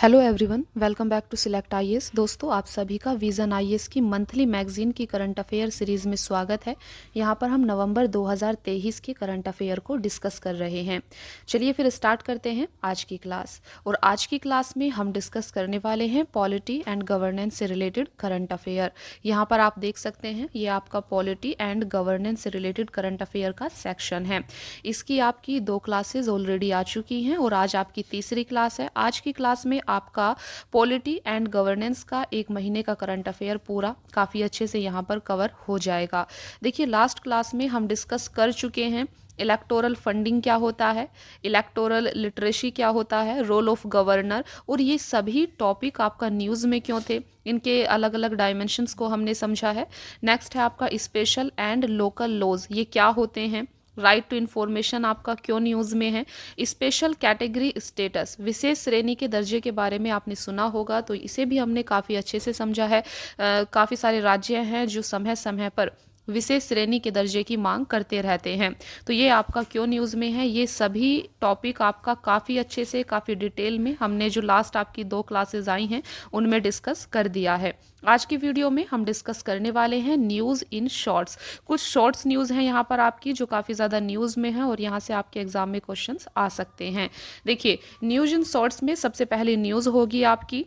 Hello everyone, welcome back to select IAS. दोस्तों, आप सभी का विजन आईएएस की मंथली मैगजीन की करंट अफेयर सीरीज़ में स्वागत है। यहाँ पर हम नवंबर 2023 के करंट अफेयर को डिस्कस कर रहे हैं। चलिए फिर स्टार्ट करते हैं आज की क्लास। और आज की क्लास में हम डिस्कस करने वाले हैं पॉलिटी एंड गवर्नेंस से रिलेटेड करंट अफेयर। यहाँ पर आप देख सकते हैं, ये आपका पॉलिटी एंड गवर्नेंस से रिलेटेड करंट अफेयर का सेक्शन है। इसकी आपकी 2 क्लासेज ऑलरेडी आ चुकी हैं और आज आपकी तीसरी क्लास है। आज की क्लास में आपका पॉलिटी एंड गवर्नेंस का 1 महीने का करंट अफेयर पूरा काफ़ी अच्छे से यहाँ पर कवर हो जाएगा। देखिए, लास्ट क्लास में हम डिस्कस कर चुके हैं इलेक्टोरल फंडिंग क्या होता है, इलेक्टोरल लिटरेसी क्या होता है, रोल ऑफ गवर्नर, और ये सभी टॉपिक आपका न्यूज़ में क्यों थे, इनके अलग अलग डायमेंशंस को हमने समझा है। नेक्स्ट है आपका स्पेशल एंड लोकल लॉज, ये क्या होते हैं। राइट टू इन्फॉर्मेशन आपका क्यों न्यूज़ में है। स्पेशल कैटेगरी स्टेटस, विशेष श्रेणी के दर्जे के बारे में आपने सुना होगा, तो इसे भी हमने काफ़ी अच्छे से समझा है। काफ़ी सारे राज्य हैं जो समय समय पर विशेष श्रेणी के दर्जे की मांग करते रहते हैं, तो ये आपका क्यों न्यूज़ में है। ये सभी टॉपिक आपका काफ़ी अच्छे से, काफ़ी डिटेल में हमने जो लास्ट आपकी 2 क्लासेज आई हैं उनमें डिस्कस कर दिया है। आज की वीडियो में हम डिस्कस करने वाले हैं न्यूज़ इन शॉर्ट्स। कुछ शॉर्ट्स न्यूज़ हैं यहाँ पर आपकी जो काफ़ी ज़्यादा न्यूज़ में है और यहाँ से आपके एग्जाम में क्वेश्चंस आ सकते हैं। देखिए, न्यूज़ इन शॉर्ट्स में सबसे पहले न्यूज़ होगी आपकी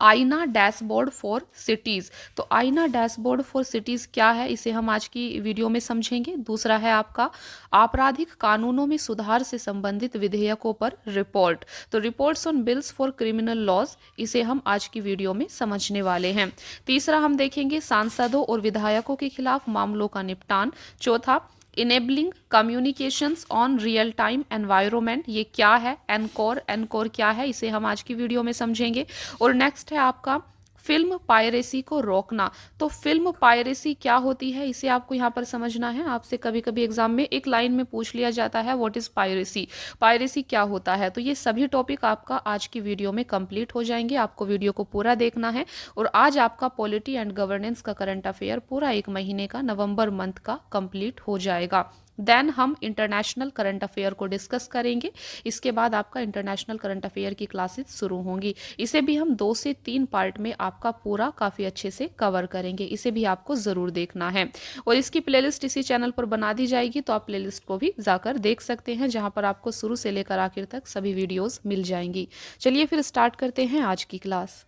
आईना डैशबोर्ड फॉर सिटीज़। तो आईना डैशबोर्ड फॉर सिटीज़ क्या है, इसे हम आज की वीडियो में समझेंगे। दूसरा है आपका आपराधिक कानूनों में सुधार से संबंधित विधेयकों पर रिपोर्ट। तो reports on bills for criminal laws, इसे हम आज की वीडियो में समझने वाले हैं। तीसरा हम देखेंगे सांसदों और विधायकों के खिलाफ मामलों का निपटान। चौथा enabling communications on real time environment, ये क्या है। एनकोर, एनकोर क्या है, इसे हम आज की वीडियो में समझेंगे। और नेक्स्ट है आपका फिल्म पायरेसी को रोकना। तो फिल्म पायरेसी क्या होती है, इसे आपको यहाँ पर समझना है। आपसे कभी कभी एग्जाम में एक लाइन में पूछ लिया जाता है व्हाट इज पायरेसी, पायरेसी क्या होता है। तो ये सभी टॉपिक आपका आज की वीडियो में कंप्लीट हो जाएंगे। आपको वीडियो को पूरा देखना है। और आज आपका पॉलिटी एंड गवर्नेंस का करंट अफेयर पूरा 1 महीने का, नवंबर मंथ का कंप्लीट हो जाएगा। देन हम इंटरनेशनल करंट अफेयर को डिस्कस करेंगे। इसके बाद आपका इंटरनेशनल करंट अफेयर की क्लासेस शुरू होंगी। इसे भी हम 2 से 3 पार्ट में आपका पूरा काफ़ी अच्छे से कवर करेंगे। इसे भी आपको ज़रूर देखना है। और इसकी प्लेलिस्ट इसी चैनल पर बना दी जाएगी, तो आप प्लेलिस्ट को भी जाकर देख सकते हैं, जहां पर आपको शुरू से लेकर आखिर तक सभी वीडियोज़ मिल जाएंगी। चलिए फिर स्टार्ट करते हैं आज की क्लास।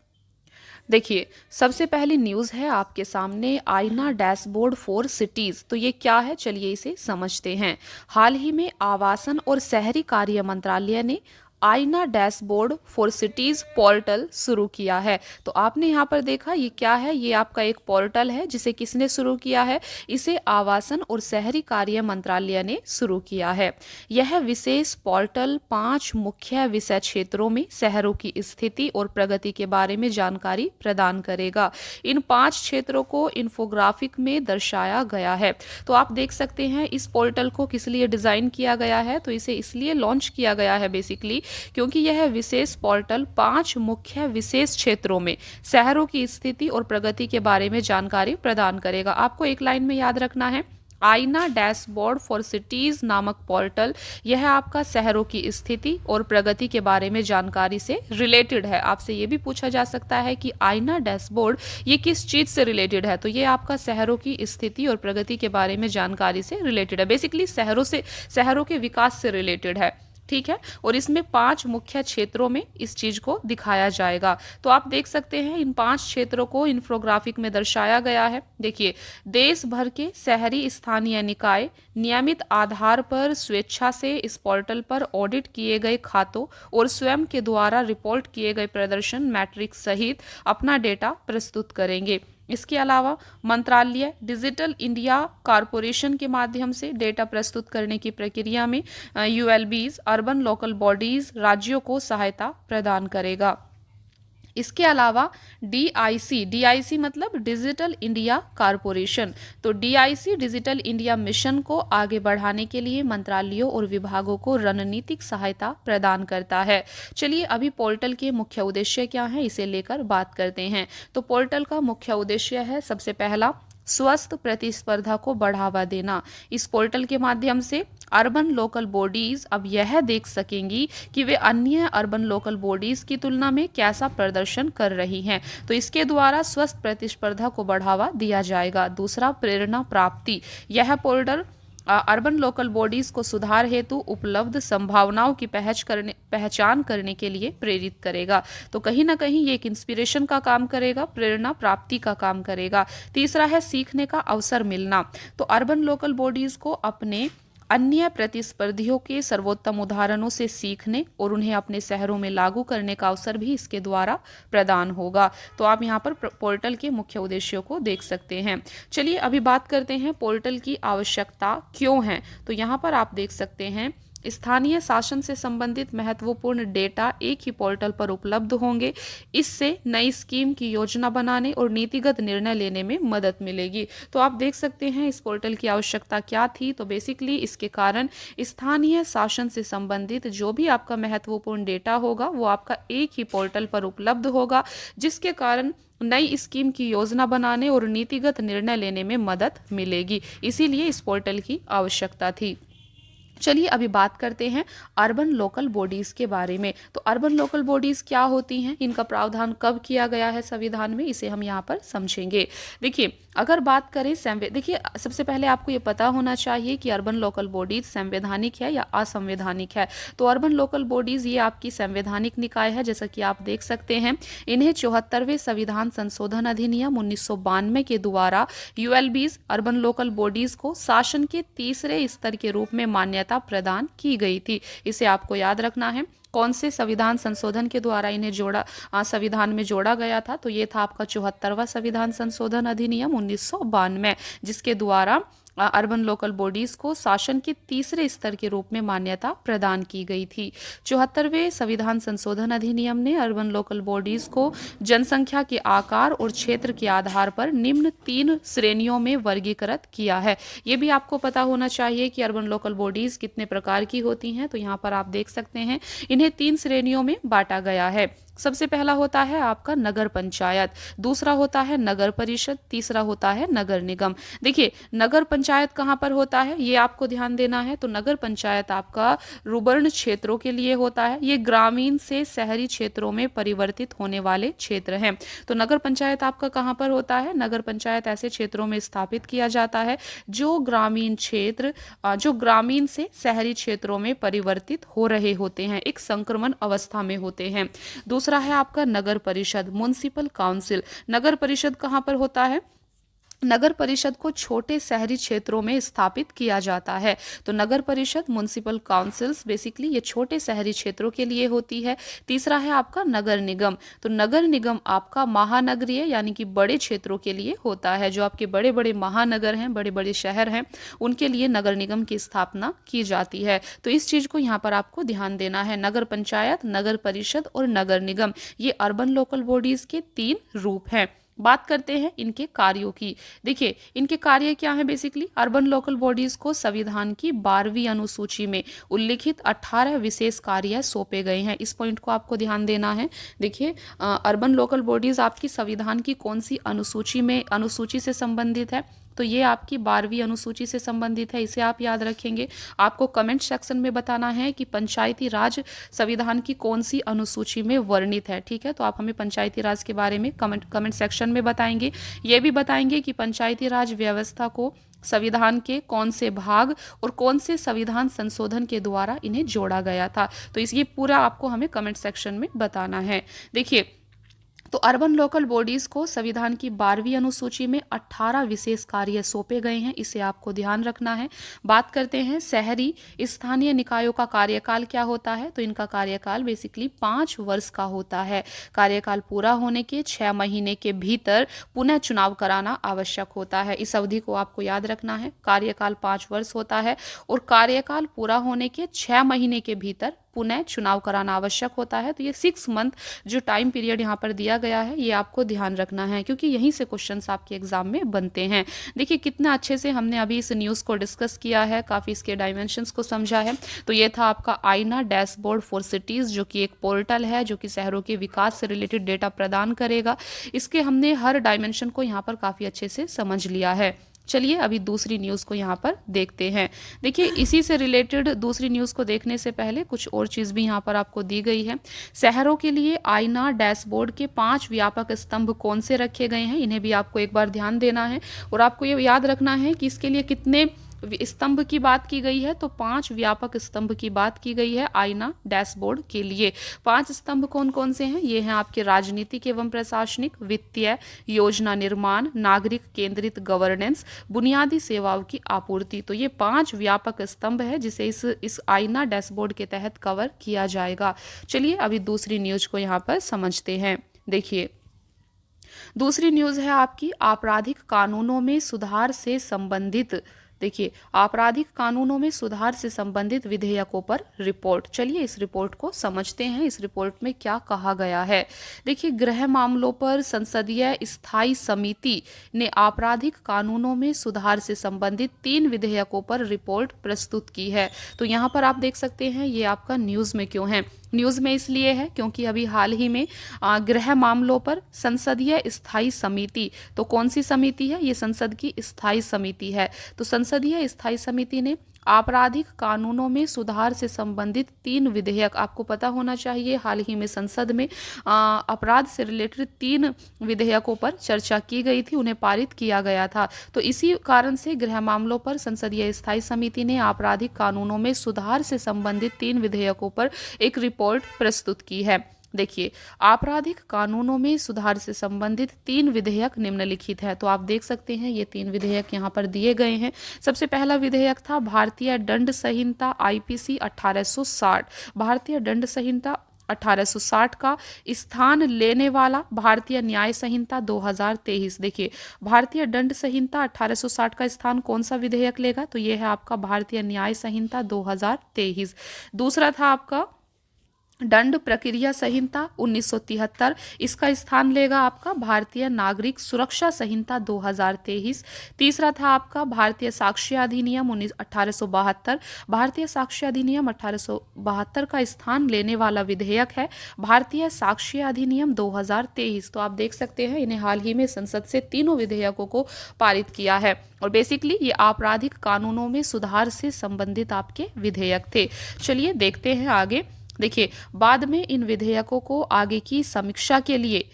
देखिए, सबसे पहली न्यूज़ है आपके सामने आईना डैशबोर्ड फॉर सिटीज़। तो ये क्या है, चलिए इसे समझते हैं। हाल ही में आवासन और शहरी कार्य मंत्रालय ने आईना डैशबोर्ड फॉर सिटीज़ पोर्टल शुरू किया है। तो आपने यहाँ पर देखा, ये क्या है, ये आपका एक पोर्टल है जिसे किसने शुरू किया है, इसे आवासन और शहरी कार्य मंत्रालय ने शुरू किया है। यह विशेष पोर्टल 5 मुख्य विषय क्षेत्रों में शहरों की स्थिति और प्रगति के बारे में जानकारी प्रदान करेगा। इन 5 क्षेत्रों को इन्फोग्राफिक में दर्शाया गया है। तो आप देख सकते हैं इस पोर्टल को किस लिए डिज़ाइन किया गया है, तो इसे इसलिए लॉन्च किया गया है बेसिकली क्योंकि यह विशेष पोर्टल 5 मुख्य विशेष क्षेत्रों में शहरों की स्थिति और प्रगति के बारे में जानकारी प्रदान करेगा। आपको एक लाइन में याद रखना है, आईना डैशबोर्ड फॉर सिटीज नामक पोर्टल, यह आपका शहरों की स्थिति और प्रगति के बारे में जानकारी से रिलेटेड है। आपसे ये भी पूछा जा सकता है कि आईना डैशबोर्ड ये किस चीज से रिलेटेड है, तो ये आपका शहरों की स्थिति और प्रगति के बारे में जानकारी से रिलेटेड है। बेसिकली शहरों के विकास से रिलेटेड है, ठीक है। और इसमें 5 मुख्य क्षेत्रों में इस चीज को दिखाया जाएगा। तो आप देख सकते हैं इन 5 क्षेत्रों को इन्फोग्राफिक में दर्शाया गया है। देखिए, देश भर के शहरी स्थानीय निकाय नियमित आधार पर स्वेच्छा से इस पोर्टल पर ऑडिट किए गए खातों और स्वयं के द्वारा रिपोर्ट किए गए प्रदर्शन मैट्रिक्स सहित अपना डेटा प्रस्तुत करेंगे। इसके अलावा मंत्रालय डिजिटल इंडिया कॉरपोरेशन के माध्यम से डेटा प्रस्तुत करने की प्रक्रिया में यूएलबीज, अर्बन लोकल बॉडीज, राज्यों को सहायता प्रदान करेगा। इसके अलावा डीआईसी मतलब डिजिटल इंडिया कॉरपोरेशन, तो डीआईसी डिजिटल इंडिया मिशन को आगे बढ़ाने के लिए मंत्रालयों और विभागों को रणनीतिक सहायता प्रदान करता है। चलिए अभी पोर्टल के मुख्य उद्देश्य क्या हैं, इसे लेकर बात करते हैं। तो पोर्टल का मुख्य उद्देश्य है, सबसे पहला, स्वस्थ प्रतिस्पर्धा को बढ़ावा देना। इस पोर्टल के माध्यम से अर्बन लोकल बॉडीज अब यह देख सकेंगी कि वे अन्य अर्बन लोकल बॉडीज की तुलना में कैसा प्रदर्शन कर रही हैं। तो इसके द्वारा स्वस्थ प्रतिस्पर्धा को बढ़ावा दिया जाएगा। दूसरा, प्रेरणा प्राप्ति। यह पोर्टल अर्बन लोकल बॉडीज को सुधार हेतु उपलब्ध संभावनाओं की पहचान करने के लिए प्रेरित करेगा। तो कहीं ना कहीं ये एक इंस्पिरेशन का काम करेगा, प्रेरणा प्राप्ति का काम करेगा। तीसरा है सीखने का अवसर मिलना। तो अर्बन लोकल बॉडीज को अपने अन्य प्रतिस्पर्धियों के सर्वोत्तम उदाहरणों से सीखने और उन्हें अपने शहरों में लागू करने का अवसर भी इसके द्वारा प्रदान होगा। तो आप यहाँ पर पोर्टल के मुख्य उद्देश्यों को देख सकते हैं। चलिए अभी बात करते हैं पोर्टल की आवश्यकता क्यों है। तो यहाँ पर आप देख सकते हैं स्थानीय शासन से संबंधित महत्वपूर्ण डेटा एक ही पोर्टल पर उपलब्ध होंगे। इससे नई स्कीम की योजना बनाने और नीतिगत निर्णय लेने में मदद मिलेगी। तो आप देख सकते हैं इस पोर्टल की आवश्यकता क्या थी। तो बेसिकली इसके कारण स्थानीय शासन से संबंधित जो भी आपका महत्वपूर्ण डेटा होगा वो आपका एक ही पोर्टल पर उपलब्ध होगा, जिसके कारण नई स्कीम की योजना बनाने और नीतिगत निर्णय लेने में मदद मिलेगी। इसीलिए इस पोर्टल की आवश्यकता थी। चलिए अभी बात करते हैं अर्बन लोकल बॉडीज़ के बारे में। तो अर्बन लोकल बॉडीज़ क्या होती हैं, इनका प्रावधान कब किया गया है संविधान में, इसे हम यहाँ पर समझेंगे। देखिए अगर बात करें देखिए सबसे पहले आपको ये पता होना चाहिए कि अर्बन लोकल बॉडीज संवैधानिक है या असंवैधानिक है। तो अर्बन लोकल बॉडीज़ ये आपकी संवैधानिक निकाय है, जैसा कि आप देख सकते हैं। इन्हें 74वें संविधान संशोधन अधिनियम 1992 के द्वारा यूएलबीज अर्बन लोकल बॉडीज़ को शासन के तीसरे स्तर के रूप में मान्यता प्रदान की गई थी। इसे आपको याद रखना है। कौन से संविधान संशोधन के द्वारा इन्हें संविधान में जोड़ा गया था। तो ये था आपका 74वां संविधान संशोधन अधिनियम 1992, जिसके द्वारा अर्बन लोकल बॉडीज को शासन के तीसरे स्तर के रूप में मान्यता प्रदान की गई थी। 74वें संविधान संशोधन अधिनियम ने अर्बन लोकल बॉडीज को जनसंख्या के आकार और क्षेत्र के आधार पर निम्न 3 श्रेणियों में वर्गीकृत किया है। ये भी आपको पता होना चाहिए कि अर्बन लोकल बॉडीज कितने प्रकार की होती हैं। तो यहाँ पर आप देख सकते हैं इन्हें 3 श्रेणियों में बांटा गया है। सबसे पहला होता है आपका नगर पंचायत, दूसरा होता है नगर परिषद, तीसरा होता है नगर निगम। देखिए नगर पंचायत कहाँ पर होता है ये आपको ध्यान देना है। तो नगर पंचायत आपका रुबर्ण क्षेत्रों के लिए होता है। ये ग्रामीण से शहरी क्षेत्रों में परिवर्तित होने वाले क्षेत्र हैं। तो नगर पंचायत आपका कहाँ पर होता है, नगर पंचायत ऐसे क्षेत्रों में स्थापित किया जाता है जो ग्रामीण से शहरी क्षेत्रों में परिवर्तित हो रहे होते हैं, एक संक्रमण अवस्था में होते हैं। दूसरा है आपका नगर परिषद, म्युनिसिपल काउंसिल। नगर परिषद कहाँ पर होता है, नगर परिषद को छोटे शहरी क्षेत्रों में स्थापित किया जाता है। तो नगर परिषद, म्युनिसिपल काउंसिल्स बेसिकली ये छोटे शहरी क्षेत्रों के लिए होती है। तीसरा है आपका नगर निगम। तो नगर निगम आपका महानगरीय यानी कि बड़े क्षेत्रों के लिए होता है। जो आपके बड़े बड़े महानगर हैं, बड़े बड़े शहर हैं, उनके लिए नगर निगम की स्थापना की जाती है। तो इस चीज़ को यहाँ पर आपको ध्यान देना है। नगर पंचायत, नगर परिषद और नगर निगम ये अर्बन लोकल बॉडीज के 3 रूप हैं। बात करते हैं इनके कार्यों की। देखिए इनके कार्य क्या हैं। बेसिकली अर्बन लोकल बॉडीज को संविधान की 12वीं अनुसूची में उल्लिखित 18 विशेष कार्य सौंपे गए हैं। इस पॉइंट को आपको ध्यान देना है। देखिए अर्बन लोकल बॉडीज आपकी संविधान की कौन सी अनुसूची से संबंधित है। तो ये आपकी 12वीं अनुसूची से संबंधित है, इसे आप याद रखेंगे। आपको कमेंट सेक्शन में बताना है कि पंचायती राज संविधान की कौन सी अनुसूची में वर्णित है। ठीक है, तो आप हमें पंचायती राज के बारे में कमेंट सेक्शन में बताएंगे। ये भी बताएंगे कि पंचायती राज व्यवस्था को संविधान के कौन से भाग और कौन से संविधान संशोधन के द्वारा इन्हें जोड़ा गया था। तो ये पूरा आपको हमें कमेंट सेक्शन में बताना है। देखिए तो अर्बन लोकल बॉडीज को संविधान की 12वीं अनुसूची में 18 विशेष कार्य सौंपे गए हैं, इसे आपको ध्यान रखना है। बात करते हैं शहरी स्थानीय निकायों का कार्यकाल क्या होता है। तो इनका कार्यकाल बेसिकली 5 वर्ष का होता है। कार्यकाल पूरा होने के 6 महीने के भीतर पुनः चुनाव कराना आवश्यक होता है। इस अवधि को आपको याद रखना है। कार्यकाल 5 वर्ष होता है और कार्यकाल पूरा होने के 6 महीने के भीतर पुनः चुनाव कराना आवश्यक होता है। तो ये 6 मंथ जो टाइम पीरियड यहाँ पर दिया गया है ये आपको ध्यान रखना है, क्योंकि यहीं से क्वेश्चंस आपके एग्जाम में बनते हैं। देखिए कितना अच्छे से हमने अभी इस न्यूज़ को डिस्कस किया है, काफ़ी इसके डायमेंशंस को समझा है। तो ये था आपका आईना डैशबोर्ड फॉर सिटीज़, जो कि एक पोर्टल है जो कि शहरों के विकास से रिलेटेड डेटा प्रदान करेगा। इसके हमने हर डायमेंशन को यहाँ पर काफ़ी अच्छे से समझ लिया है। चलिए अभी दूसरी न्यूज़ को यहाँ पर देखते हैं। देखिए इसी से रिलेटेड दूसरी न्यूज़ को देखने से पहले कुछ और चीज़ भी यहाँ पर आपको दी गई है। शहरों के लिए आईना डैशबोर्ड के 5 व्यापक स्तंभ कौन से रखे गए हैं, इन्हें भी आपको एक बार ध्यान देना है और आपको ये याद रखना है कि इसके लिए कितने स्तंभ की बात की गई है। तो 5 व्यापक स्तंभ की बात की गई है आईना डैशबोर्ड के लिए। 5 स्तंभ कौन कौन से हैं? ये हैं आपके राजनीतिक एवं प्रशासनिक, वित्तीय, योजना निर्माण, नागरिक केंद्रित गवर्नेंस, बुनियादी सेवाओं की आपूर्ति। तो ये 5 व्यापक स्तंभ है जिसे इस आईना डैशबोर्ड के तहत कवर किया जाएगा। चलिए अभी दूसरी न्यूज को यहाँ पर समझते हैं। देखिए दूसरी न्यूज है आपकी आपराधिक कानूनों में सुधार से संबंधित। देखिए आपराधिक कानूनों में सुधार से संबंधित विधेयकों पर रिपोर्ट। चलिए इस रिपोर्ट को समझते हैं, इस रिपोर्ट में क्या कहा गया है। देखिए गृह मामलों पर संसदीय स्थायी समिति ने आपराधिक कानूनों में सुधार से संबंधित 3 विधेयकों पर रिपोर्ट प्रस्तुत की है। तो यहाँ पर आप देख सकते हैं ये आपका न्यूज़ में क्यों है। न्यूज़ में इसलिए है क्योंकि अभी हाल ही में गृह मामलों पर संसदीय स्थायी समिति, तो कौन सी समिति है? ये संसद की स्थायी समिति है। तो संसदीय स्थायी समिति ने आपराधिक कानूनों में सुधार से संबंधित 3 विधेयक, आपको पता होना चाहिए हाल ही में संसद में अपराध से रिलेटेड 3 विधेयकों पर चर्चा की गई थी, उन्हें पारित किया गया था। तो इसी कारण से गृह मामलों पर संसदीय स्थायी समिति ने आपराधिक कानूनों में सुधार से संबंधित 3 विधेयकों पर एक रिपोर्ट प्रस्तुत की है। देखिए आपराधिक कानूनों में सुधार से संबंधित 3 विधेयक निम्नलिखित है। तो आप देख सकते हैं ये 3 विधेयक यहाँ पर दिए गए हैं। सबसे पहला विधेयक था भारतीय दंड संहिता आईपीसी 1860। भारतीय दंड संहिता 1860 का स्थान लेने वाला भारतीय न्याय संहिता 2023। देखिए भारतीय दंड संहिता 1860 का स्थान कौन सा विधेयक लेगा? तो ये है आपका भारतीय न्याय संहिता 2023। दूसरा था आपका दंड प्रक्रिया संहिता 1973, इसका स्थान लेगा आपका भारतीय नागरिक सुरक्षा संहिता 2023। तीसरा था आपका भारतीय साक्ष्य अधिनियम 1872। भारतीय साक्ष्य अधिनियम 1872 का स्थान लेने वाला विधेयक है भारतीय साक्ष्य अधिनियम 2023। तो आप देख सकते हैं इन्हें हाल ही में संसद से तीनों विधेयकों को पारित किया है और बेसिकली ये आपराधिक कानूनों में सुधार से संबंधित आपके विधेयक थे। चलिए देखते हैं आगे। देखिए बाद में इन विधेयकों को आगे की समीक्षा के लिए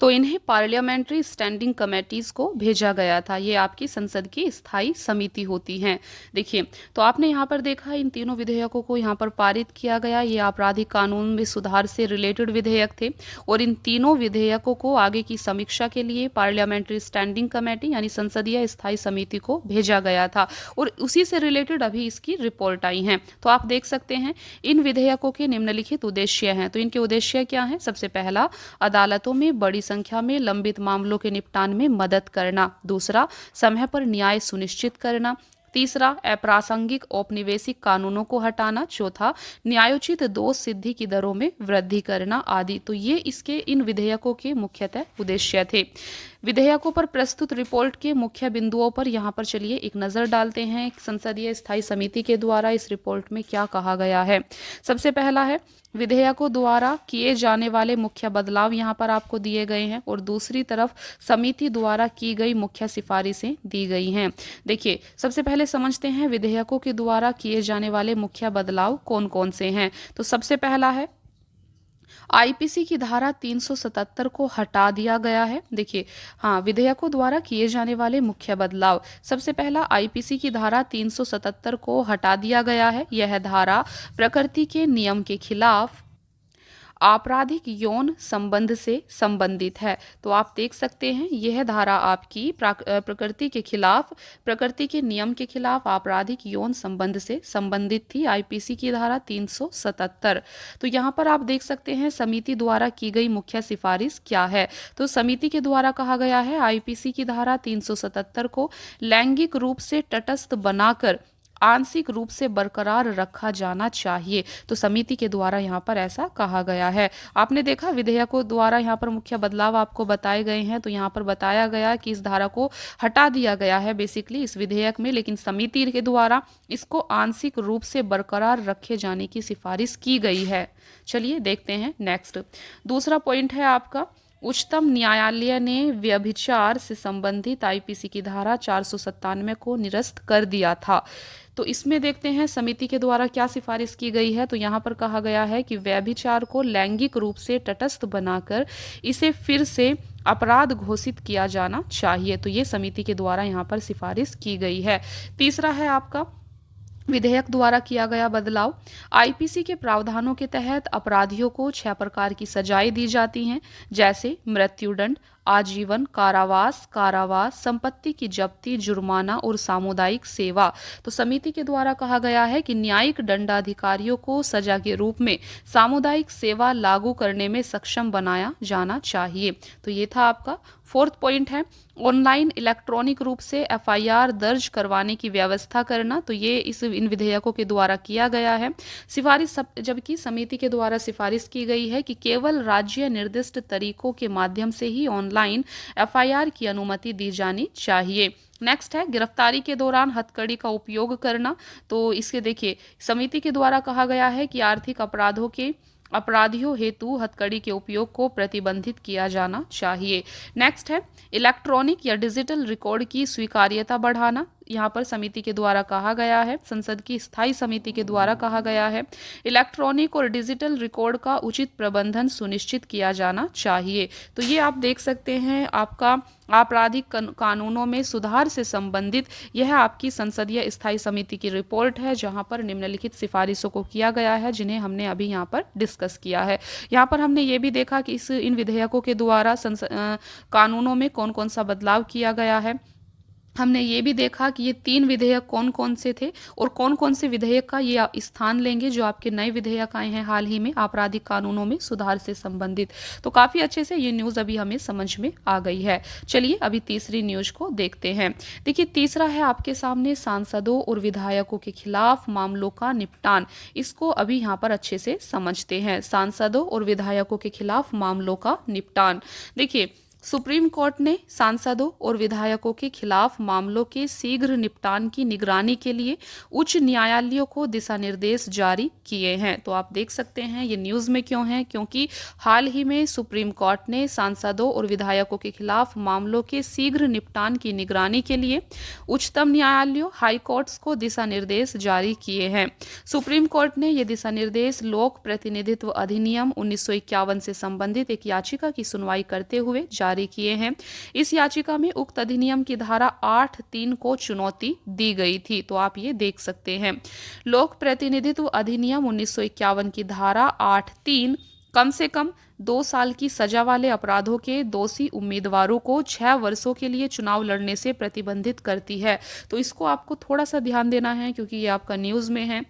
इन्हें पार्लियामेंट्री स्टैंडिंग कमेटीज को भेजा गया था। ये आपकी संसद की स्थायी समिति होती हैं। देखिए तो आपने यहाँ पर देखा इन तीनों विधेयकों को यहाँ पर पारित किया गया। ये आपराधिक कानून में सुधार से रिलेटेड विधेयक थे और इन तीनों विधेयकों को आगे की समीक्षा के लिए पार्लियामेंट्री स्टैंडिंग कमेटी यानी संसदीय स्थायी समिति को भेजा गया था और उसी से रिलेटेड अभी इसकी रिपोर्ट आई है। तो आप देख सकते हैं इन विधेयकों के निम्नलिखित उद्देश्य हैं। तो इनके उद्देश्य क्या हैं? सबसे पहला अदालतों में बड़ी संख्या में लंबित मामलों के निपटान में मदद करना। दूसरा समय पर न्याय सुनिश्चित करना। तीसरा अप्रासंगिक औपनिवेशिक कानूनों को हटाना। चौथा न्यायोचित दोष सिद्धि की दरों में वृद्धि करना आदि। तो ये इसके इन विधेयकों के मुख्यतः उद्देश्य थे। विधेयकों पर प्रस्तुत रिपोर्ट के मुख्य बिंदुओं पर यहाँ पर चलिए एक नज़र डालते हैं। संसदीय स्थायी समिति के द्वारा इस रिपोर्ट में क्या कहा गया है। सबसे पहला है विधेयकों द्वारा किए जाने वाले मुख्य बदलाव यहाँ पर आपको दिए गए हैं और दूसरी तरफ समिति द्वारा की गई मुख्य सिफारिशें दी गई हैं। देखिए सबसे पहले समझते हैं विधेयकों के द्वारा किए जाने वाले मुख्य बदलाव कौन कौन से हैं। तो सबसे पहला है आईपीसी की धारा 377 को हटा दिया गया है। देखिए विधेयकों द्वारा किए जाने वाले मुख्य बदलाव, सबसे पहला आईपीसी की धारा 377 को हटा दिया गया है। यह धारा प्रकृति के नियम के खिलाफ आपराधिक यौन संबंध से संबंधित है। तो आप देख सकते हैं यह धारा आपकी प्रकृति के नियम के खिलाफ आपराधिक यौन संबंध से संबंधित थी। आईपीसी की धारा 377। तो यहाँ पर आप देख सकते हैं समिति द्वारा की गई मुख्य सिफारिश क्या है। तो समिति के द्वारा कहा गया है आईपीसी की धारा 377 को लैंगिक रूप से तटस्थ बनाकर आंशिक रूप से बरकरार रखा जाना चाहिए। तो समिति के द्वारा यहाँ पर ऐसा कहा गया है। आपने देखा विधेयकों द्वारा यहाँ पर मुख्य बदलाव आपको बताए गए हैं। तो यहाँ पर बताया गया कि इस धारा को हटा दिया गया है बेसिकली इस विधेयक में, लेकिन समिति के द्वारा इसको आंशिक रूप से बरकरार रखे जाने की सिफारिश की गई है। चलिए देखते हैं नेक्स्ट। दूसरा पॉइंट है आपका उच्चतम न्यायालय ने व्यभिचार से संबंधित आईपीसी की धारा 497 को निरस्त कर दिया था। तो इसमें देखते हैं समिति के द्वारा क्या सिफारिश की गई है। तो यहाँ पर कहा गया है कि व्यभिचार को लैंगिक रूप से तटस्थ बनाकर इसे फिर से अपराध घोषित किया जाना चाहिए। तो ये समिति के द्वारा यहाँ पर सिफारिश की गई है। तीसरा है आपका विधेयक द्वारा किया गया बदलाव। आईपीसी के प्रावधानों के तहत अपराधियों को 6 प्रकार की सजाएं दी जाती हैं, जैसे मृत्युदंड, आजीवन कारावास, संपत्ति की जब्ती, जुर्माना और सामुदायिक सेवा। तो समिति के द्वारा कहा गया है कि न्यायिक दंडाधिकारियों को सजा के रूप में सामुदायिक सेवा लागू करने में सक्षम बनाया जाना चाहिए। तो ये था आपका फोर्थ पॉइंट है ऑनलाइन इलेक्ट्रॉनिक रूप से एफआईआर दर्ज करवाने की व्यवस्था करना। तो ये इन विधेयकों के द्वारा किया गया है। सिफारिश जबकि समिति के द्वारा सिफारिश की गई है कि केवल राज्य निर्दिष्ट तरीकों के माध्यम से ही ऑनलाइन एफआईआर की अनुमति दी जानी चाहिए। नेक्स्ट है गिरफ्तारी के दौरान हथकड़ी का उपयोग करना। तो इसके देखिए समिति के द्वारा कहा गया है कि आर्थिक अपराधियों हेतु हथकड़ी के उपयोग को प्रतिबंधित किया जाना चाहिए। नेक्स्ट है इलेक्ट्रॉनिक या डिजिटल रिकॉर्ड की स्वीकार्यता बढ़ाना। यहाँ पर समिति के द्वारा कहा गया है, संसद की स्थायी समिति के द्वारा कहा गया है, इलेक्ट्रॉनिक और डिजिटल रिकॉर्ड का उचित प्रबंधन सुनिश्चित किया जाना चाहिए। तो ये आप देख सकते हैं आपका आपराधिक कानूनों में सुधार से संबंधित यह आपकी संसदीय स्थायी समिति की रिपोर्ट है, जहां पर निम्नलिखित सिफारिशों को किया गया है जिन्हें हमने अभी यहाँ पर डिस्कस किया है। यहाँ पर हमने ये भी देखा कि इन विधेयकों के द्वारा कानूनों में कौन कौन सा बदलाव किया गया है। हमने ये भी देखा कि ये 3 विधेयक कौन कौन से थे और कौन कौन से विधेयक का ये स्थान लेंगे जो आपके नए विधेयक आए हैं हाल ही में आपराधिक कानूनों में सुधार से संबंधित। तो काफ़ी अच्छे से ये न्यूज़ अभी हमें समझ में आ गई है। चलिए अभी तीसरी न्यूज़ को देखते हैं। देखिए तीसरा है आपके सामने सांसदों और विधायकों के खिलाफ मामलों का निपटान। इसको अभी यहाँ पर अच्छे से समझते हैं। सांसदों और विधायकों के खिलाफ मामलों का निपटान। देखिए सुप्रीम कोर्ट ने सांसदों और विधायकों के खिलाफ मामलों के शीघ्र निपटान की निगरानी के लिए उच्च न्यायालयों को दिशा निर्देश जारी किए हैं। तो आप देख सकते हैं ये न्यूज़ में क्यों है, क्योंकि हाल ही में सुप्रीम कोर्ट ने सांसदों और विधायकों के खिलाफ मामलों के शीघ्र निपटान की निगरानी के लिए उच्चतम न्यायालयों हाई कोर्ट्स को दिशा निर्देश जारी किए हैं। सुप्रीम कोर्ट ने ये दिशा निर्देश लोक प्रतिनिधित्व अधिनियम 1951 से संबंधित एक याचिका की सुनवाई करते हुए जारी किए हैं। इस याचिका में उक्त अधिनियम की धारा 8(3) को चुनौती दी गई थी। तो आप ये देख सकते हैं लोक प्रतिनिधित्व अधिनियम 1951 की धारा 8(3) कम से कम 2 साल की सजा वाले अपराधों के दोषी उम्मीदवारों को 6 वर्षों के लिए चुनाव लड़ने से प्रतिबंधित करती है। तो इसको आपको थोड़ा सा ध्यान देना है क्योंकि ये आपका न्यूज़ में है।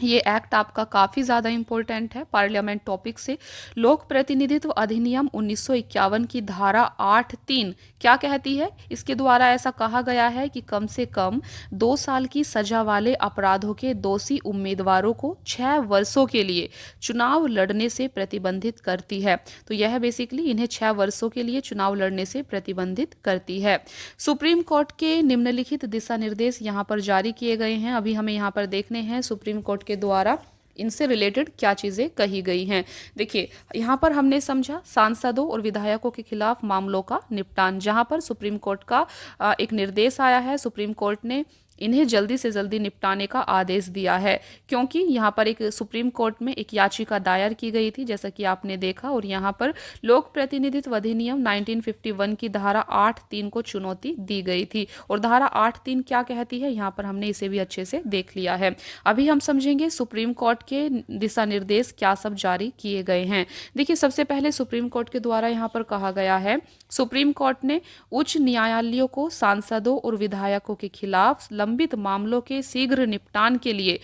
ये एक्ट आपका काफ़ी ज़्यादा इंपॉर्टेंट है पार्लियामेंट टॉपिक से। लोक प्रतिनिधित्व अधिनियम 1951 की धारा 8(3) क्या कहती है? इसके द्वारा ऐसा कहा गया है कि कम से कम 2 साल की सजा वाले अपराधों के दोषी उम्मीदवारों को 6 वर्षों के लिए चुनाव लड़ने से प्रतिबंधित करती है। तो यह बेसिकली इन्हें 6 वर्षों के लिए चुनाव लड़ने से प्रतिबंधित करती है। सुप्रीम कोर्ट के निम्नलिखित दिशा निर्देश यहाँ पर जारी किए गए हैं। अभी हमें यहाँ पर देखने हैं सुप्रीम कोर्ट के द्वारा इनसे रिलेटेड क्या चीज़ें कही गई हैं। देखिए यहाँ पर हमने समझा सांसदों और विधायकों के खिलाफ मामलों का निपटान, जहाँ पर सुप्रीम कोर्ट का एक निर्देश आया है। सुप्रीम कोर्ट ने इन्हें जल्दी से जल्दी निपटाने का आदेश दिया है क्योंकि यहाँ पर एक सुप्रीम कोर्ट में एक याचिका दायर की गई थी जैसा कि आपने देखा, और यहाँ पर लोक प्रतिनिधित्व अधिनियम 1951 की धारा 8(3) को चुनौती दी गई थी। और धारा 8(3) क्या कहती है यहाँ पर हमने इसे भी अच्छे से देख लिया है। अभी हम समझेंगे सुप्रीम कोर्ट के दिशा निर्देश क्या सब जारी किए गए हैं। देखिए सबसे पहले सुप्रीम कोर्ट के द्वारा यहाँ पर कहा गया है सुप्रीम कोर्ट ने उच्च न्यायालयों को सांसदों और विधायकों के खिलाफ लंबित मामलों के शीघ्र निपटान के लिए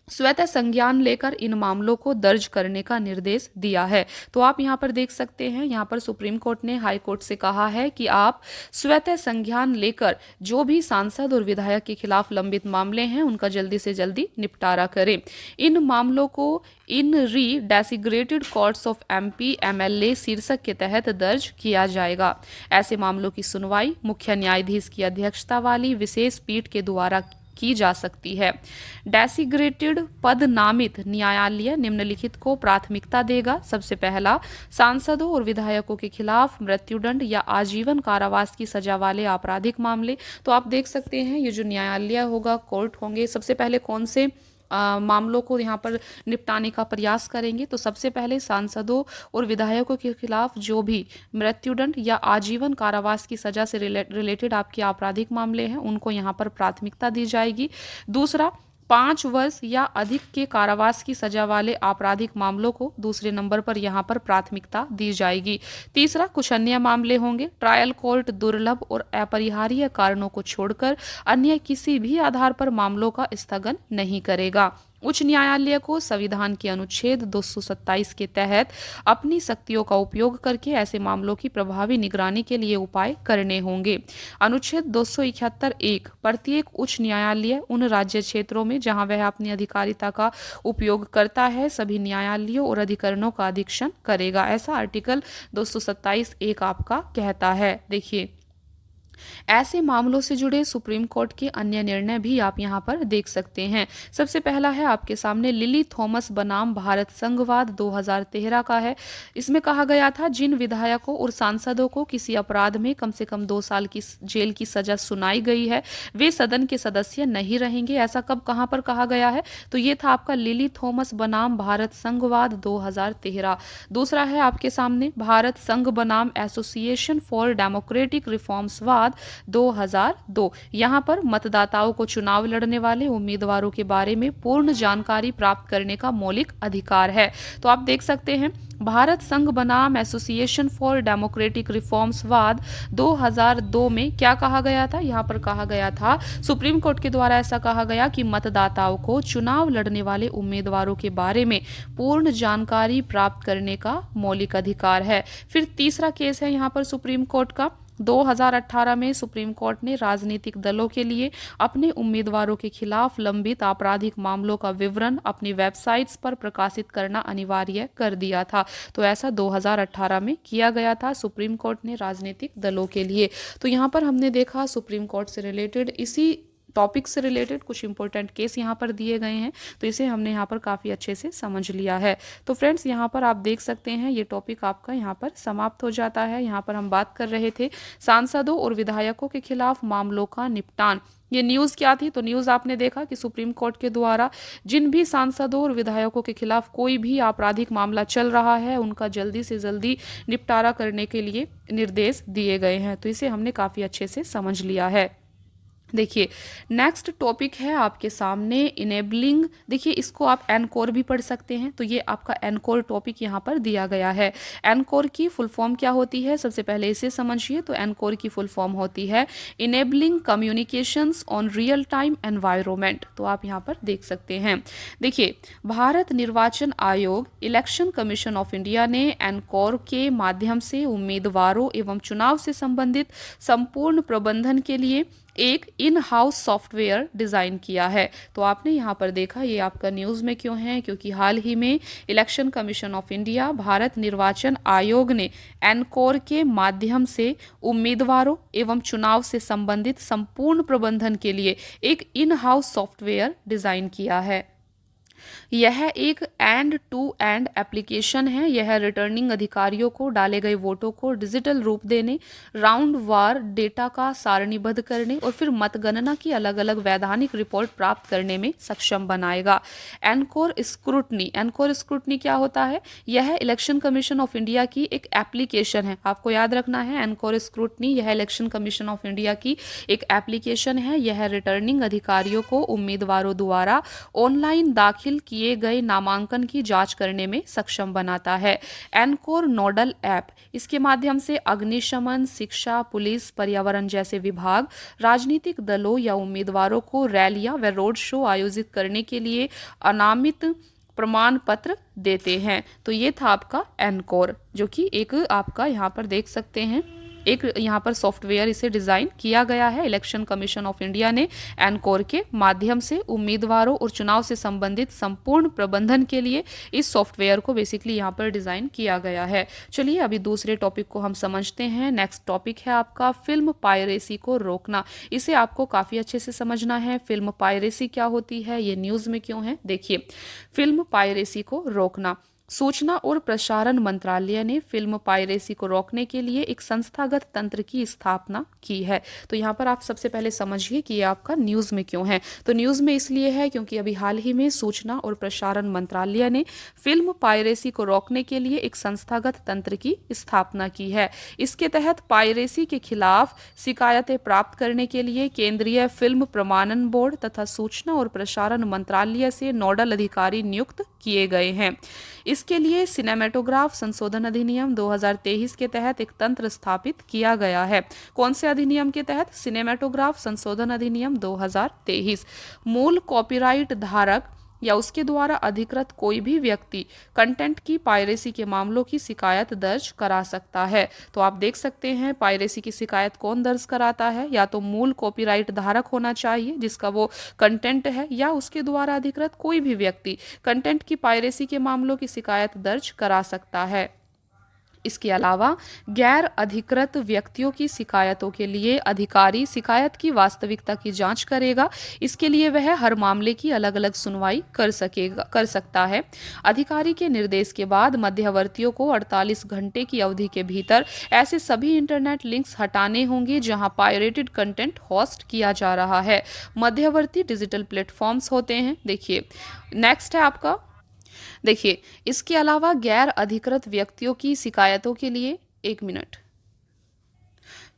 स्वतः संज्ञान लेकर इन मामलों को दर्ज करने का निर्देश दिया है। तो आप यहाँ पर देख सकते हैं यहाँ पर सुप्रीम कोर्ट ने हाई कोर्ट से कहा है कि आप स्वतः संज्ञान लेकर जो भी सांसद और विधायक के खिलाफ लंबित मामले हैं उनका जल्दी से जल्दी निपटारा करें। इन मामलों को इन री डेसिग्रेटेड कोर्ट्स ऑफ एमपी एमएलए शीर्षक के तहत दर्ज किया जाएगा। ऐसे मामलों की सुनवाई मुख्य न्यायाधीश की अध्यक्षता वाली विशेष पीठ के द्वारा की जा सकती है। डेसिग्रेटेड पद नामित न्यायालय निम्नलिखित को प्राथमिकता देगा। सबसे पहला, सांसदों और विधायकों के खिलाफ मृत्युदंड या आजीवन कारावास की सजा वाले आपराधिक मामले। तो आप देख सकते हैं ये जो न्यायालय होगा, कोर्ट होंगे, सबसे पहले कौन से मामलों को यहाँ पर निपटाने का प्रयास करेंगे। तो सबसे पहले सांसदों और विधायकों के खिलाफ जो भी मृत्युदंड या आजीवन कारावास की सजा से रिलेटेड आपके आपराधिक मामले हैं उनको यहाँ पर प्राथमिकता दी जाएगी। दूसरा, 5 वर्ष या अधिक के कारावास की सजा वाले आपराधिक मामलों को दूसरे नंबर पर यहाँ पर प्राथमिकता दी जाएगी। तीसरा, कुछ अन्य मामले होंगे। ट्रायल कोर्ट दुर्लभ और अपरिहार्य कारणों को छोड़कर अन्य किसी भी आधार पर मामलों का स्थगन नहीं करेगा। उच्च न्यायालय को संविधान के अनुच्छेद 227 के तहत अपनी शक्तियों का उपयोग करके ऐसे मामलों की प्रभावी निगरानी के लिए उपाय करने होंगे। अनुच्छेद 271(1) प्रत्येक उच्च न्यायालय उन राज्य क्षेत्रों में जहां वह अपनी अधिकारिता का उपयोग करता है सभी न्यायालयों और अधिकरणों का अधीक्षण करेगा। ऐसा आर्टिकल 227(1) आपका कहता है। देखिए, ऐसे मामलों से जुड़े सुप्रीम कोर्ट के अन्य निर्णय भी आप यहाँ पर देख सकते हैं। सबसे पहला है आपके सामने लिली थॉमस बनाम भारत संघवाद 2013 का है। इसमें कहा गया था जिन विधायकों और सांसदों को किसी अपराध में कम से कम 2 साल की जेल की सजा सुनाई गई है वे सदन के सदस्य नहीं रहेंगे। ऐसा कब कहाँ पर कहा गया है? तो ये था आपका लिली थॉमस बनाम भारत संघवाद 2013। दूसरा है आपके सामने भारत संघ बनाम एसोसिएशन फॉर डेमोक्रेटिक रिफॉर्म्सवाद 2002। यहाँ पर मतदाताओं को चुनाव लड़ने वाले उम्मीदवारों के बारे में पूर्ण जानकारी प्राप्त करने का मौलिक अधिकार है। तो आप देख सकते हैं भारत संघ बनाम एसोसिएशन फॉर डेमोक्रेटिक रिफॉर्म्सवाद 2002 में क्या कहा गया था? यहाँ पर कहा गया था सुप्रीम कोर्ट के द्वारा ऐसा कहा गया कि मतदाताओं को चुनाव लड़ने वाले उम्मीदवारों के बारे में पूर्ण जानकारी प्राप्त करने का मौलिक अधिकार है। फिर तीसरा केस है यहाँ पर सुप्रीम कोर्ट का 2018 में सुप्रीम कोर्ट ने राजनीतिक दलों के लिए अपने उम्मीदवारों के खिलाफ लंबित आपराधिक मामलों का विवरण अपनी वेबसाइट्स पर प्रकाशित करना अनिवार्य कर दिया था। तो ऐसा 2018 में किया गया था सुप्रीम कोर्ट ने राजनीतिक दलों के लिए। तो यहाँ पर हमने देखा सुप्रीम कोर्ट से रिलेटेड इसी टॉपिक से रिलेटेड कुछ इंपॉर्टेंट केस यहाँ पर दिए गए हैं। तो इसे हमने यहाँ पर काफ़ी अच्छे से समझ लिया है। तो फ्रेंड्स, यहाँ पर आप देख सकते हैं ये टॉपिक आपका यहाँ पर समाप्त हो जाता है। यहाँ पर हम बात कर रहे थे सांसदों और विधायकों के खिलाफ मामलों का निपटान। ये न्यूज़ क्या थी? तो न्यूज़ आपने देखा कि सुप्रीम कोर्ट के द्वारा जिन भी सांसदों और विधायकों के खिलाफ कोई भी आपराधिक मामला चल रहा है उनका जल्दी से जल्दी निपटारा करने के लिए निर्देश दिए गए हैं। तो इसे हमने काफ़ी अच्छे से समझ लिया है। देखिए, नेक्स्ट टॉपिक है आपके सामने इनेबलिंग। देखिए, इसको आप एनकोर भी पढ़ सकते हैं। तो ये आपका एनकोर टॉपिक यहाँ पर दिया गया है। एनकोर की फुल फॉर्म क्या होती है? सबसे पहले इसे समझिए। तो एनकोर की फुल फॉर्म होती है enabling communications on real time environment. तो आप यहाँ पर देख सकते हैं। देखिए, भारत निर्वाचन आयोग इलेक्शन कमीशन ऑफ इंडिया ने एनकोर के माध्यम से उम्मीदवारों एवं चुनाव से संबंधित संपूर्ण प्रबंधन के लिए एक इन हाउस सॉफ्टवेयर डिज़ाइन किया है। तो आपने यहाँ पर देखा ये आपका न्यूज़ में क्यों है? क्योंकि हाल ही में election commission of India Bharat निर्वाचन आयोग ने एनकोर के माध्यम से उम्मीदवारों एवं चुनाव से संबंधित संपूर्ण प्रबंधन के लिए एक इन हाउस सॉफ्टवेयर डिज़ाइन किया है। यह एक एंड टू एंड एप्लीकेशन है। यह रिटर्निंग अधिकारियों को डाले गए वोटों को डिजिटल रूप देने, राउंड वार डेटा का सारणीबद्ध करने और फिर मतगणना की अलग अलग वैधानिक रिपोर्ट प्राप्त करने में सक्षम बनाएगा। एनकोर स्क्रूटनी क्या होता है? यह इलेक्शन कमीशन ऑफ इंडिया की एक एप्लीकेशन है। आपको याद रखना है एनकोर स्क्रूटनी यह इलेक्शन कमीशन ऑफ इंडिया की एक एप्लीकेशन है। यह रिटर्निंग अधिकारियों को उम्मीदवारों द्वारा ऑनलाइन दाखिल किए गए नामांकन की जांच करने में सक्षम बनाता है। एनकोर नोडल ऐप, इसके माध्यम से अग्निशमन, शिक्षा, पुलिस, पर्यावरण जैसे विभाग राजनीतिक दलों या उम्मीदवारों को रैलियां व रोड शो आयोजित करने के लिए अनामित प्रमाण पत्र देते हैं। तो ये था आपका एनकोर, जो कि एक आपका यहाँ पर देख सकते हैं एक यहाँ पर सॉफ्टवेयर इसे डिज़ाइन किया गया है। इलेक्शन कमीशन ऑफ इंडिया ने एनकोर के माध्यम से उम्मीदवारों और चुनाव से संबंधित संपूर्ण प्रबंधन के लिए इस सॉफ्टवेयर को बेसिकली यहाँ पर डिज़ाइन किया गया है। चलिए अभी दूसरे टॉपिक को हम समझते हैं। नेक्स्ट टॉपिक है आपका फिल्म पायरेसी को रोकना। इसे आपको काफ़ी अच्छे से समझना है। फिल्म पायरेसी क्या होती है, ये न्यूज़ में क्यों है। देखिए, फिल्म पायरेसी को रोकना। सूचना और प्रसारण मंत्रालय ने फिल्म पायरेसी को रोकने के लिए एक संस्थागत तंत्र की स्थापना की है। तो यहाँ पर आप सबसे पहले समझिए कि ये आपका न्यूज़ में क्यों है। तो न्यूज़ में इसलिए है क्योंकि अभी हाल ही में सूचना और प्रसारण मंत्रालय ने फिल्म पायरेसी को रोकने के लिए एक संस्थागत तंत्र की स्थापना की है। इसके तहत पायरेसी के खिलाफ शिकायतें प्राप्त करने के लिए केंद्रीय फिल्म प्रमाणन बोर्ड तथा सूचना और प्रसारण मंत्रालय से नोडल अधिकारी नियुक्त किए गए हैं। इसके लिए सिनेमेटोग्राफ संशोधन अधिनियम 2023 के तहत एक तंत्र स्थापित किया गया है। कौन से अधिनियम के तहत? सिनेमेटोग्राफ संशोधन अधिनियम 2023। मूल कॉपीराइट धारक या उसके द्वारा अधिकृत कोई भी व्यक्ति कंटेंट की पायरेसी के मामलों की शिकायत दर्ज करा सकता है। तो आप देख सकते हैं पायरेसी की शिकायत कौन दर्ज कराता है, या तो मूल कॉपीराइट धारक होना चाहिए जिसका वो कंटेंट है, या उसके द्वारा अधिकृत कोई भी व्यक्ति कंटेंट की पायरेसी के मामलों की शिकायत दर्ज करा सकता है। इसके अलावा गैर अधिकृत व्यक्तियों की शिकायतों के लिए अधिकारी शिकायत की वास्तविकता की जांच करेगा। इसके लिए वह हर मामले की अलग अलग सुनवाई कर सकता है। अधिकारी के निर्देश के बाद मध्यवर्तियों को 48 घंटे की अवधि के भीतर ऐसे सभी इंटरनेट लिंक्स हटाने होंगे जहां पायरेटेड कंटेंट होस्ट किया जा रहा है। मध्यवर्ती डिजिटल प्लेटफॉर्म्स होते हैं। देखिए, नेक्स्ट है आपका, देखिए, इसके अलावा गैर अधिकृत व्यक्तियों की शिकायतों के लिए, एक मिनट,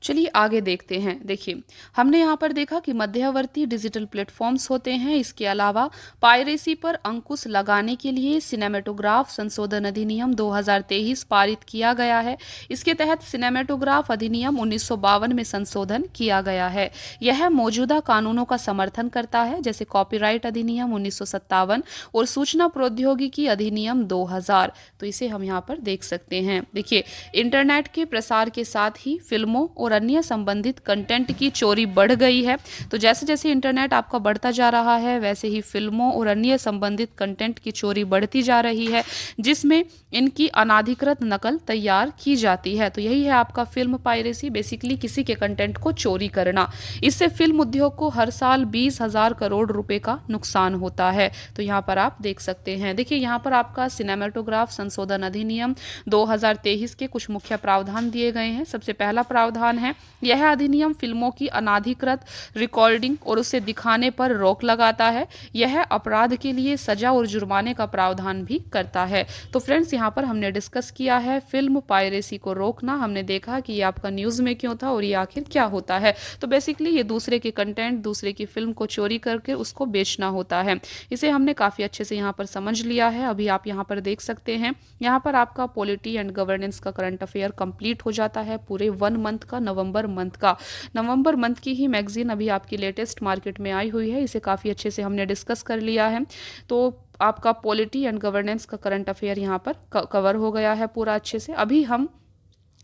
चलिए आगे देखते हैं। देखिए, हमने यहाँ पर देखा कि मध्यवर्ती डिजिटल प्लेटफॉर्म्स होते हैं। इसके अलावा पायरेसी पर अंकुश लगाने के लिए सिनेमेटोग्राफ संशोधन अधिनियम 2023 पारित किया गया है। इसके तहत सिनेमेटोग्राफ अधिनियम 1952 में संशोधन किया गया है। यह मौजूदा कानूनों का समर्थन करता है, जैसे कॉपीराइट अधिनियम 1957 और सूचना प्रौद्योगिकी अधिनियम 2000। तो इसे हम यहाँ पर देख सकते हैं। देखिए, इंटरनेट के प्रसार के साथ ही फिल्मों और अन्य संबंधित कंटेंट की चोरी बढ़ गई है। तो जैसे जैसे इंटरनेट आपका बढ़ता जा रहा है वैसे ही फिल्मों और अन्य संबंधित कंटेंट की चोरी बढ़ती जा रही है, जिसमें इनकी अनाधिकृत नकल तैयार की जाती है। तो यही है आपका फिल्म पायरेसी, बेसिकली किसी के कंटेंट को चोरी करना। इससे फिल्म उद्योग को हर साल 20,000 करोड़ रुपए का नुकसान होता है। तो यहाँ पर आप देख सकते हैं। देखिए, यहाँ पर आपका सिनेमेटोग्राफ संशोधन अधिनियम 2023 के कुछ मुख्य प्रावधान दिए गए हैं। सबसे पहला प्रावधान है, यह अधिनियम फिल्मों की अनाधिकृत रिकॉर्डिंग और उसे दिखाने पर रोक लगाता है। यह अपराध के लिए सजा और जुर्माने का प्रावधान भी करता है। तो फ्रेंड्स, यहाँ पर हमने डिस्कस किया है फिल्म पायरेसी को रोकना। हमने देखा कि ये आपका न्यूज़ में क्यों था और ये आखिर क्या होता है। तो बेसिकली ये दूसरे के कंटेंट, दूसरे की फिल्म को चोरी करके उसको बेचना होता है। इसे हमने काफ़ी अच्छे से यहाँ पर समझ लिया है। अभी आप यहाँ पर देख सकते हैं, यहाँ पर आपका पॉलिटी एंड गवर्नेंस का करंट अफेयर कंप्लीट हो जाता है पूरे 1 मंथ का, नवंबर मंथ की ही मैगजीन अभी आपकी लेटेस्ट मार्केट में आई हुई है। इसे काफ़ी अच्छे से हमने डिस्कस कर लिया है। तो आपका पॉलिटी एंड गवर्नेंस का करंट अफेयर यहाँ पर कवर हो गया है पूरा अच्छे से। अभी हम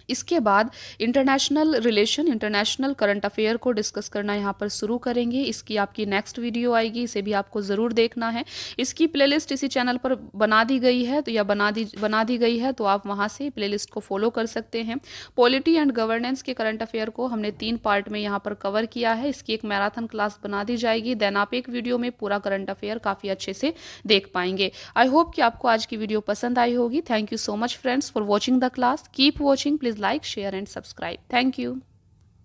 इसके बाद international relation, international current affair को डिस्कस करना यहाँ पर शुरू करेंगे। इसकी आपकी नेक्स्ट वीडियो आएगी, इसे भी आपको ज़रूर देखना है। इसकी प्लेलिस्ट इसी चैनल पर बना दी गई है, तो या बना दी गई है, तो आप वहाँ से प्लेलिस्ट को फॉलो कर सकते हैं। पॉलिटी एंड गवर्नेंस के करंट अफेयर को हमने 3 पार्ट में यहाँ पर कवर किया है। इसकी एक मैराथन क्लास बना दी जाएगी, देन आप एक वीडियो में पूरा करंट अफेयर काफ़ी अच्छे से देख पाएंगे। आई होप कि आपको आज की वीडियो पसंद आई होगी। Thank you so much friends for watching the class. Keep watching, please like, share and subscribe. Thank you.